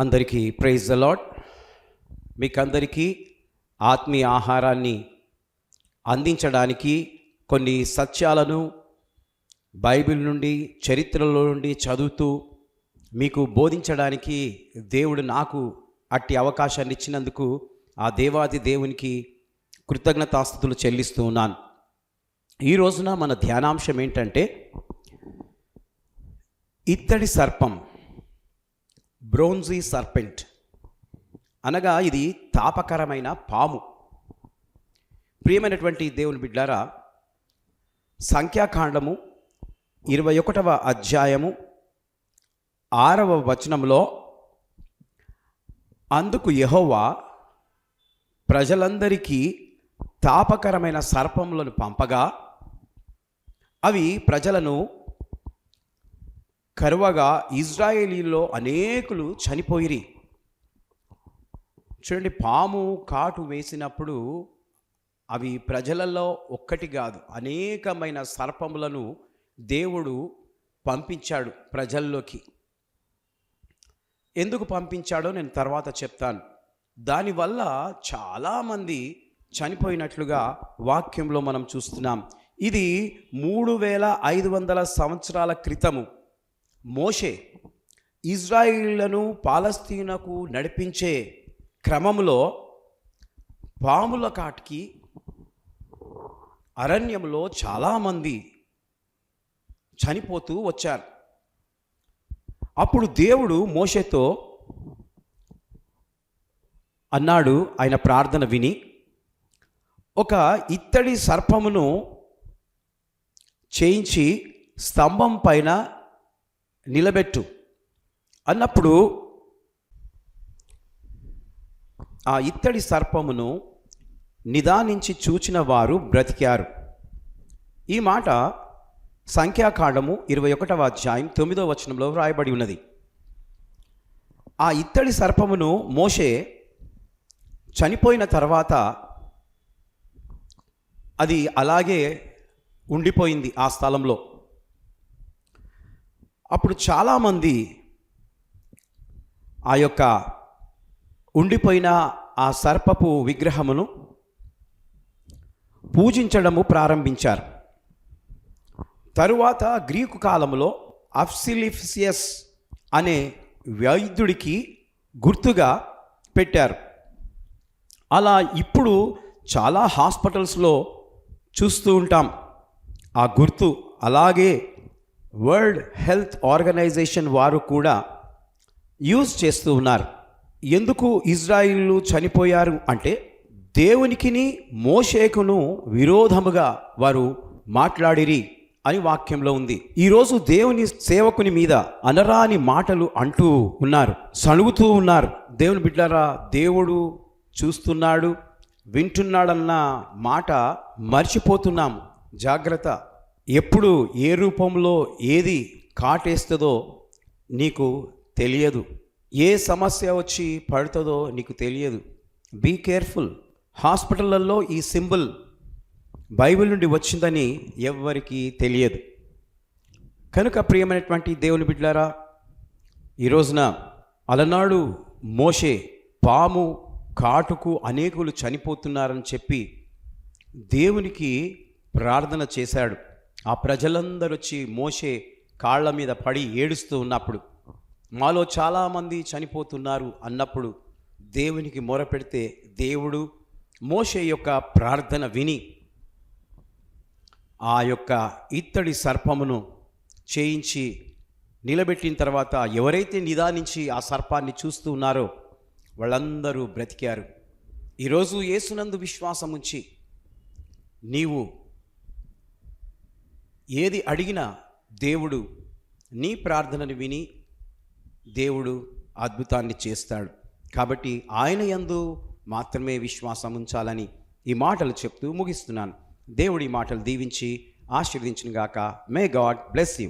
అందరికీ praise the lord. మీకందరికీ ఆత్మీయ ఆహారాన్ని అందించడానికి కొన్ని సత్యాలను బైబిల్ నుండి చరిత్రలో నుండి చదువుతూ మీకు బోధించడానికి దేవుడు నాకు అట్టి అవకాశాన్ని ఇచ్చినందుకు ఆ దేవాది దేవునికి కృతజ్ఞతాస్తుతులు చెల్లిస్తూ ఉన్నాను. ఈ రోజున మన ధ్యానాంశం ఏంటంటే ఇత్తడి సర్పం, బ్రోంజీ సర్పెంట్ అనగా ఇది తాపకరమైన పాము. ప్రియమైనటువంటి దేవుని బిడ్డారా, సంఖ్యాకాండము 21వ అధ్యాయము 6వ వచనంలో, అందుకు యెహోవా ప్రజలందరికీ తాపకరమైన సర్పములను పంపగా అవి ప్రజలను కరువగా ఇజ్రాయేలీలో అనేకులు చనిపోయిరి. చూడండి, పాము కాటు వేసినప్పుడు అవి ప్రజలలో ఒక్కటి కాదు, అనేకమైన సర్పములను దేవుడు పంపించాడు ప్రజల్లోకి. ఎందుకు పంపించాడో నేను తర్వాత చెప్తాను. దానివల్ల చాలామంది చనిపోయినట్లుగా వాక్యంలో మనం చూస్తున్నాం. ఇది 3500 సంవత్సరాల క్రితము మోషే ఇజ్రాయిలీలను పాలస్తీనాకు నడిపించే క్రమంలో పాముల కాటికి అరణ్యంలో చాలామంది చనిపోతూ వచ్చారు. అప్పుడు దేవుడు మోషేతో అన్నాడు, ఆయన ప్రార్థన విని, ఒక ఇత్తడి సర్పమును చేయించి స్తంభం పైన నిలబెట్టు అన్నప్పుడు ఆ ఇత్తడి సర్పమును నిదానించి చూచిన వారు బ్రతికారు. ఈ మాట సంఖ్యాకాండము 21వ అధ్యాయం 9వ వచనంలో వ్రాయబడి ఉన్నది. ఆ ఇత్తడి సర్పమును మోషే చనిపోయిన తర్వాత అది అలాగే ఉండిపోయింది ఆ స్థలంలో. అప్పుడు చాలామంది ఆ యొక్క ఉండిపోయిన ఆ సర్పపు విగ్రహమును పూజించడము ప్రారంభించారు. తరువాత గ్రీకు కాలంలో అప్సిలిఫియస్ అనే వైద్యుడికి గుర్తుగా పెట్టారు. అలా ఇప్పుడు చాలా హాస్పిటల్స్లో చూస్తూ ఉంటాం ఆ గుర్తు. అలాగే వరల్డ్ హెల్త్ ఆర్గనైజేషన్ వారు కూడా యూజ్ చేస్తూ ఉన్నారు. ఎందుకు ఇజ్రాయిలు చనిపోయారు అంటే, దేవునికిని మోషేకును విరోధముగా వారు మాట్లాడిరి అని వాక్యంలో ఉంది. ఈరోజు దేవుని సేవకుని మీద అనరాని మాటలు అంటూ ఉన్నారు, సణుగుతూ ఉన్నారు. దేవుని బిడ్డలారా, దేవుడు చూస్తున్నాడు, వింటున్నాడన్న మాట మర్చిపోతున్నాం. జాగ్రత్త. ఎప్పుడు ఏ రూపంలో ఏది కాటేస్తుందో నీకు తెలియదు. ఏ సమస్య వచ్చి పడుతుందో నీకు తెలియదు. Be careful. హాస్పిటళ్ళల్లో ఈ సింబల్ బైబిల్ నుండి వచ్చిందని ఎవ్వరికీ తెలియదు. కనుక ప్రియమైనటువంటి దేవుని బిడ్డలారా, ఈ రోజున అలనాడు మోషే పాము కాటుకు అనేకులు చనిపోతున్నారని చెప్పి దేవునికి ప్రార్థన చేశాడు. ఆ ప్రజలందరూ వచ్చి మోషే కాళ్ళ మీద పడి ఏడుస్తూ ఉన్నప్పుడు, మాలో చాలామంది చనిపోతున్నారు అన్నప్పుడు దేవునికి మొరపెడితే దేవుడు మోషే యొక్క ప్రార్థన విని ఆ యొక్క ఇత్తడి సర్పమును చేయించి నిలబెట్టిన తర్వాత ఎవరైతే నిదానించి ఆ సర్పాన్ని చూస్తూ ఉన్నారో వాళ్ళందరూ బ్రతికారు. ఈరోజు యేసునందు విశ్వాసం ఉంచి నీవు ఏది అడిగినా దేవుడు నీ ప్రార్థనను విని దేవుడు అద్భుతాన్ని చేస్తాడు. కాబట్టి ఆయన యందు మాత్రమే విశ్వాసం ఉంచాలని ఈ మాటలు చెప్తూ ముగిస్తున్నాను. దేవుడి మాటలు దీవించి ఆశీర్వదించును గాక. May God bless you.